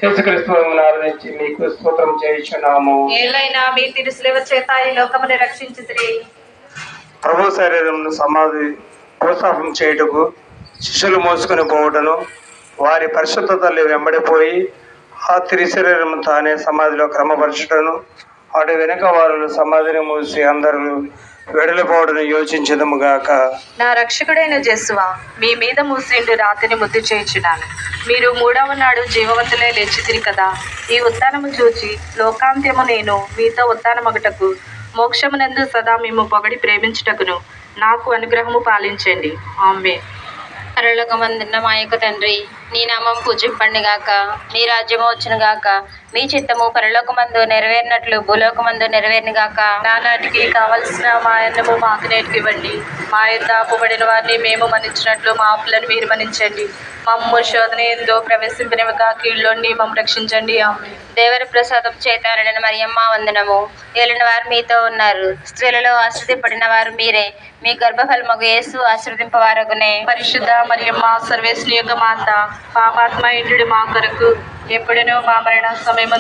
యేసుక్రీస్తు ఆరాధించి మీకు స్తోత్రం చేయుచున్నాము. ఏలైనా మీ తిరుసిలువ చేత ఈ లోకమును రక్షించితిరి. ప్రభు శరీరమును సమాధి ప్రోత్సాహం చేయుటకు శిష్యులు మోసుకొని పోవటను, వారి పరిశుద్ధ తల్లి వెంబడిపోయి ఆ తిరుశరీరము తానే సమాధిలో క్రమపరచుటను, అటు వెనుక వారు సమాధిని మూసి అందరూ వెడలిపోవడను యోచించదము గాక. నా రక్షకుడైన జేసువా, మీ మీద మూసిండు రాతిని ముద్దు చేయించున్నాను. మీరు 3వ నాడు జీవవంతులే లేచితిరి కదా. ఈ ఉత్థానము చూచి లోకాంత్యము నేను మీతో ఉత్థానమగుటకు మోక్షమునందు సదా మేము పొగడి ప్రేమించుటకును నాకు అనుగ్రహము పాలించండి. ఆమేన్. పరలోకమందున్న మా యొక్క తండ్రి, నీ నామం పూజింపండి గాక, నీ రాజ్యము వచ్చును గాక, మీ చిత్తము పరలోకమందు నెరవేరినట్లు భూలోకమందు నెరవేరును గాక. నానాటికి కావలసిన మా అన్నము మాకు నేటికి ఇవ్వండి. మా యొద్ద అప్పుబడిన వారిని మేము మన్నించినట్లు మా అప్పులను మీరు మన్నించండి. మమ్ము శోధన ఎందు ప్రవేశింపనివ్వక కీళ్ళొండి మమ్ము రక్షించండి. ఆమేన్. దేవర ప్రసాదం చేత నిండిన మరియమ్మ వందనము. ఏలిన వారు మీతో ఉన్నారు, స్త్రీలలో ఆశ్రదింపబడిన వారు మీరే, మీ గర్భఫలమగు యేసు ఆశ్రదింపవారగునే. పరిశుద్ధ మరియమ్మ సర్వేశ్వని యొక్క మాత, పాపాత్మ ఇంద్రుడి మా కొరకు ఎప్పుడునూ మా మరణ సమయం